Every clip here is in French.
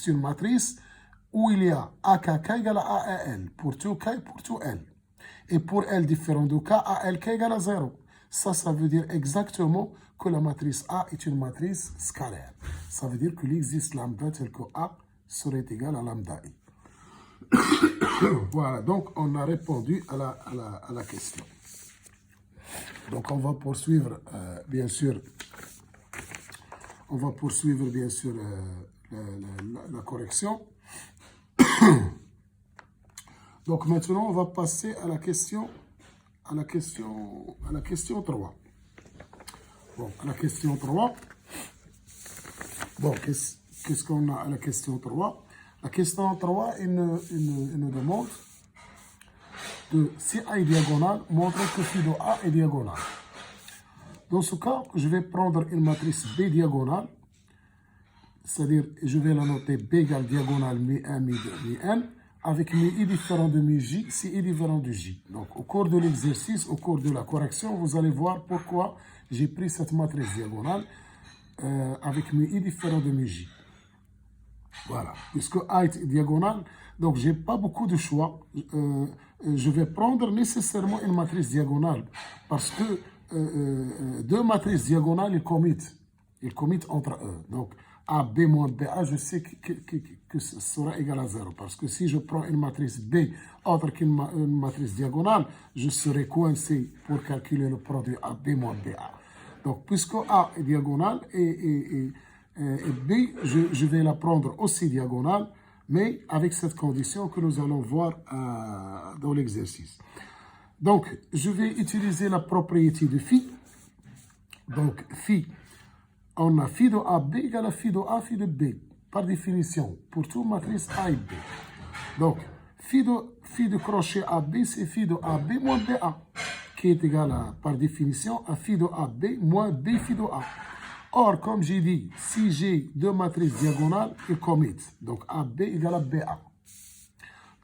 C'est une matrice où il y a AKK égale à AL pour tout K et pour tout L. Et pour L différent de K, ALK égale à 0. Ça veut dire exactement que la matrice A est une matrice scalaire. Ça veut dire qu'il existe lambda tel que A serait égal à lambda I. Voilà, donc on a répondu à la question. Donc on va poursuivre, bien sûr, la correction. Donc maintenant, on va passer à la question 3. Bon, à la question 3. Bon, qu'est-ce qu'on a à la question 3? La question 3, il nous demande de si A est diagonale, montrer que phi de A est diagonale. Dans ce cas, je vais prendre une matrice B diagonale, c'est-à-dire je vais la noter B égale diagonale mi1, mi2, mi-n, avec mi I différent de mi J, si I différent de J. Donc au cours de l'exercice, au cours de la correction, vous allez voir pourquoi j'ai pris cette matrice diagonale avec mi I différent de mi J. Voilà, puisque A est diagonale, donc je n'ai pas beaucoup de choix. Je vais prendre nécessairement une matrice diagonale parce que deux matrices diagonales, ils committent entre eux. Donc, AB moins BA, je sais que ce sera égal à 0. Parce que si je prends une matrice B autre qu'une matrice diagonale, je serai coincé pour calculer le produit AB moins BA. Donc, puisque A est diagonale et B, je vais la prendre aussi diagonale, mais avec cette condition que nous allons voir dans l'exercice. Donc, je vais utiliser la propriété de phi. Donc, phi, on a phi de AB égale à phi de A, phi de B. Par définition, pour toute matrice A et B. Donc, phi de crochet AB, c'est phi de AB moins BA, qui est égal à, par définition, à phi de AB moins B phi de A. Or, comme j'ai dit, si j'ai deux matrices diagonales, ils commettent. Donc, AB égale à BA.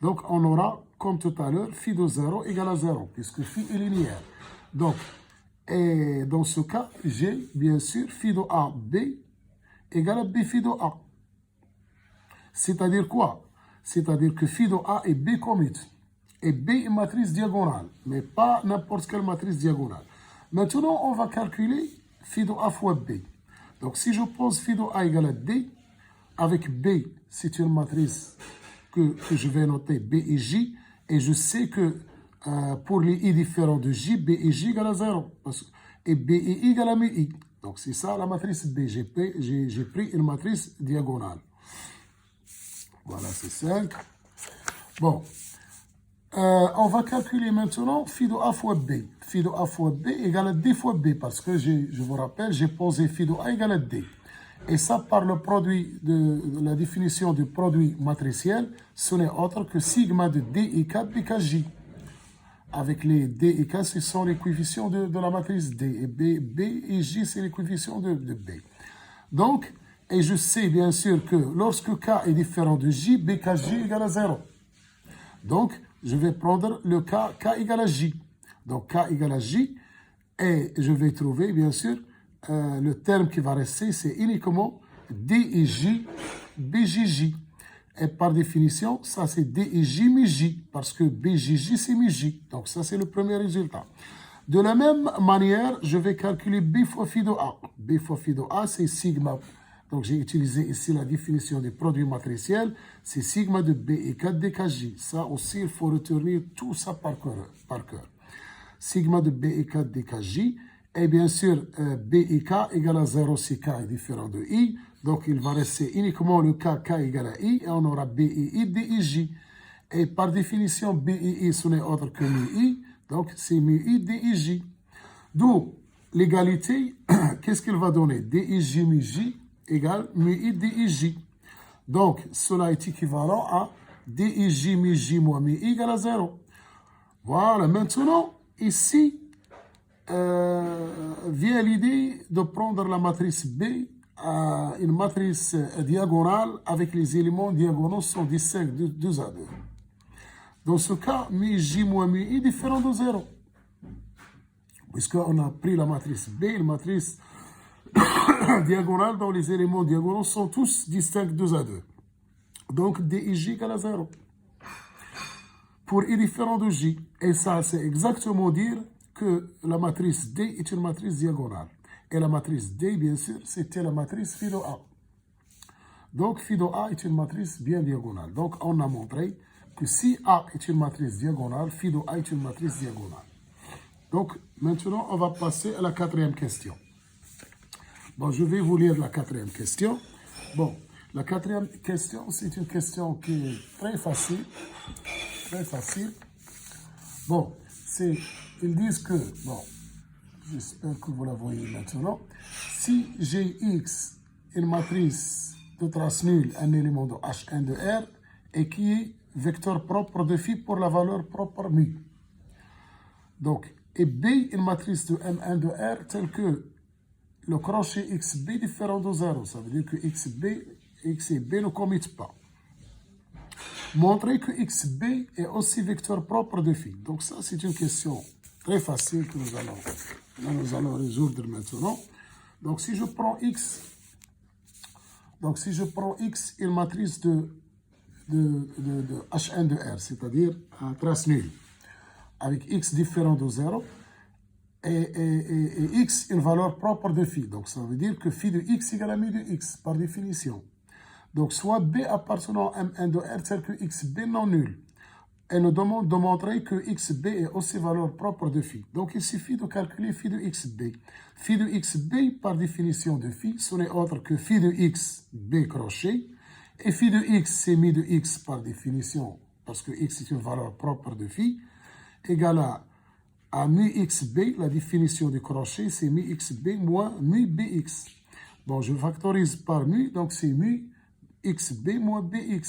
Donc, on aura, comme tout à l'heure, phi de 0 égale à 0, puisque phi est linéaire. Donc, et dans ce cas, j'ai bien sûr phi de A, B égale à B phi de A. C'est-à-dire quoi? C'est-à-dire que phi de A et B commettent. Et B est matrice diagonale, mais pas n'importe quelle matrice diagonale. Maintenant, on va calculer phi de A fois B. Donc, si je pose phi de A égale à D, avec B, c'est une matrice que je vais noter B et J, et je sais que pour les I différents de J, B et J égale à 0, et B et I égale à mi I. Donc, c'est ça la matrice B. J'ai pris une matrice diagonale. Voilà, c'est 5. Bon, on va calculer maintenant phi de A fois B. Phi de A fois B égale à D fois B, parce que je vous rappelle, j'ai posé phi de A égale à D. Et ça, par le produit de la définition du produit matriciel, ce n'est autre que sigma de D et K, B, K, J. Avec les D et K, ce sont les coefficients de la matrice D. Et B et J, c'est les coefficients de B. Donc, et je sais bien sûr que lorsque K est différent de J, B, K, J égale à 0. Donc, je vais prendre le K égale à J. Donc, K égale à J. Et je vais trouver, bien sûr, le terme qui va rester, c'est uniquement D et J, BJJ. Et par définition, ça c'est D et J, mi J, parce que BJJ c'est mi J. Donc ça c'est le premier résultat. De la même manière, je vais calculer B fois phi de A. B fois phi de A, c'est sigma. Donc j'ai utilisé ici la définition des produits matriciels, c'est sigma de B et 4 DKJ. Ça aussi, il faut retenir tout ça par cœur. Sigma de B et 4 DKJ. Et bien sûr, B et K égale à 0 si K est différent de I. Donc, il va rester uniquement le K égale à I. Et on aura B et I, D et J. Et par définition, B et I, ce n'est autre que mi I. Donc, c'est mi I, D et J. D'où l'égalité, qu'est-ce qu'il va donner? D et J, mi J égale mi I, D et J. Donc, cela est équivalent à D et J, mi J moins mi I égale à 0. Voilà, maintenant, ici, vient l'idée de prendre la matrice B, une matrice diagonale avec les éléments diagonaux sont distincts de 2 à 2. Dans ce cas, mi J moins mi I est différent de 0. Puisqu'on a pris la matrice B, une matrice diagonale dont les éléments diagonaux sont tous distincts 2 à 2. Donc DIJ égale à 0. Pour I différent de J. Et ça, c'est exactement dire que la matrice D est une matrice diagonale. Et la matrice D, bien sûr, c'était la matrice phi de A. Donc phi de A est une matrice bien diagonale. Donc on a montré que si A est une matrice diagonale, phi de A est une matrice diagonale. Donc maintenant, on va passer à la quatrième question. Bon, je vais vous lire la quatrième question. Bon, la quatrième question, c'est une question qui est très facile. Très facile. Bon, ils disent que, bon, j'espère que vous la voyez maintenant. Si j'ai X, une matrice de trace nulle, un élément de H1 de R, et qui est vecteur propre de phi pour la valeur propre mu. Donc, et B, une matrice de M1 de R, telle que le crochet XB différent de 0. Ça veut dire que X et B ne commutent pas. Montrer que XB est aussi vecteur propre de phi. Donc ça, c'est une question très facile que nous allons résoudre maintenant. Donc si je prends X, une matrice de H1 de R, c'est-à-dire un trace nulle, avec X différent de 0, et X une valeur propre de phi. Donc ça veut dire que phi de X égale à mu de X, par définition. Donc, soit B appartenant à M1 de R tel que XB non nul. Elle nous demande de montrer que XB est aussi valeur propre de phi. Donc, il suffit de calculer phi de XB. Phi de XB, par définition de phi, ce n'est autre que phi de X, B crochet. Et phi de X, c'est mu de X par définition, parce que X est une valeur propre de phi, égale à mu XB, la définition du crochet, c'est mu XB moins mu BX. Bon, je factorise par mu, donc c'est mu XB moins BX.